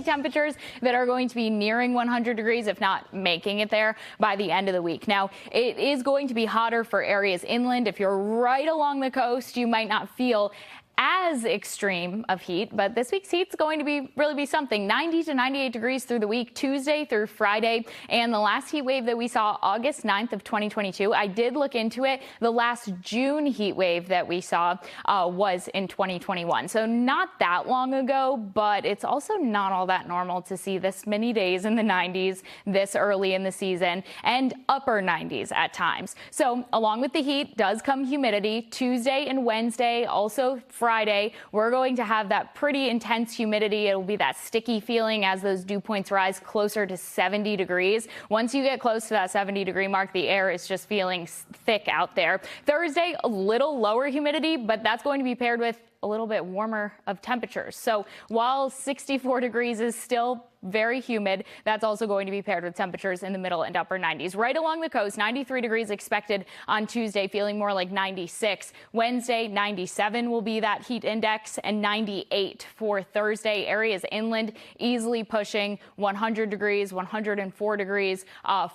temperatures that are going to be nearing 100 degrees, if not making it there by the end of the week. Now, it is going to be hotter for areas inland. If you're right along the coast, you might not feel as extreme of heat, but this week's heat is going to really be something. 90 to 98 degrees through the week, Tuesday through Friday. And the last heat wave that we saw August 9th of 2022, I did look into it. The last June heat wave that we saw was in 2021. So not that long ago, but it's also not all that normal to see this many days in the 90s this early in the season and upper 90s at times. So along with the heat does come humidity. Tuesday and Wednesday, also Friday, we're going to have that pretty intense humidity. It'll be that sticky feeling as those dew points rise closer to 70 degrees. Once you get close to that 70-degree mark, the air is just feeling thick out there. Thursday, a little lower humidity, but that's going to be paired with a little bit warmer of temperatures. So while 64 degrees is still very humid, that's also going to be paired with temperatures in the middle and upper 90s. Right along the coast, 93 degrees expected on Tuesday, feeling more like 96. Wednesday, 97 will be that heat index, and 98 for Thursday. Areas inland easily pushing 100 degrees, 104 degrees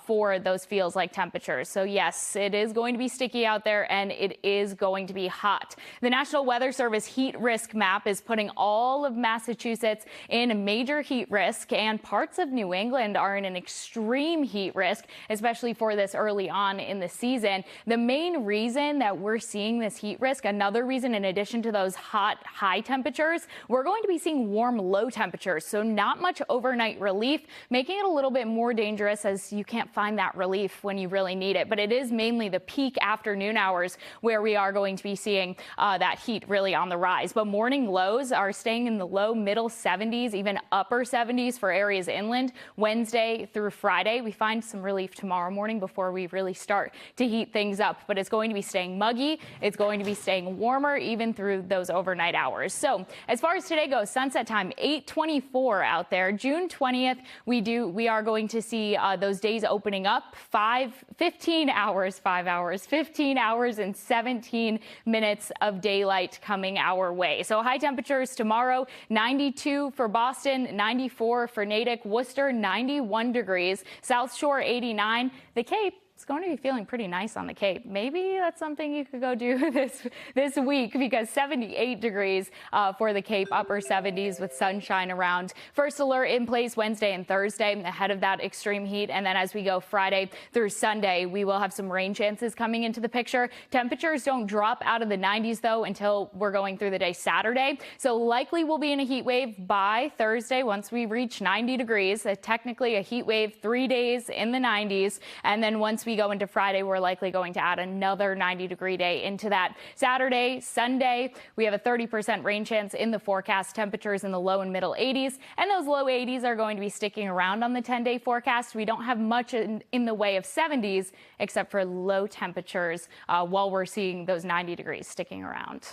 for those feels like temperatures. So yes, it is going to be sticky out there, and it is going to be hot. The National Weather Service heat risk map is putting all of Massachusetts in a major heat risk, and parts of New England are in an extreme heat risk, especially for this early on in the season. The main reason that we're seeing this heat risk, another reason in addition to those hot high temperatures, we're going to be seeing warm low temperatures. So not much overnight relief, making it a little bit more dangerous as you can't find that relief when you really need it. But it is mainly the peak afternoon hours where we are going to be seeing that heat really on the rise. But morning lows are staying in the low middle 70s, even upper 70s for areas inland. Wednesday through Friday, we find some relief tomorrow morning before we really start to heat things up. But it's going to be staying muggy. It's going to be staying warmer even through those overnight hours. So as far as today goes, sunset time 8:24 out there. June 20th, we are going to see those days opening up 15 hours and 17 minutes of daylight coming our way. So high temperatures tomorrow, 92 for Boston, 94 for Natick, Worcester 91 degrees, South Shore 89, the Cape. It's going to be feeling pretty nice on the Cape. Maybe that's something you could go do this week, because 78 degrees for the Cape, upper 70s with sunshine around. First alert in place Wednesday and Thursday ahead of that extreme heat. And then as we go Friday through Sunday, we will have some rain chances coming into the picture. Temperatures don't drop out of the 90s, though, until we're going through the day Saturday. So likely we'll be in a heat wave by Thursday once we reach 90 degrees. Technically a heat wave 3 days in the 90s. And then once we go into Friday, we're likely going to add another 90-degree day into that. Saturday, Sunday, we have a 30% rain chance in the forecast. Temperatures in the low and middle 80s, and those low 80s are going to be sticking around on the 10-day forecast. We don't have much in the way of 70s except for low temperatures while we're seeing those 90 degrees sticking around.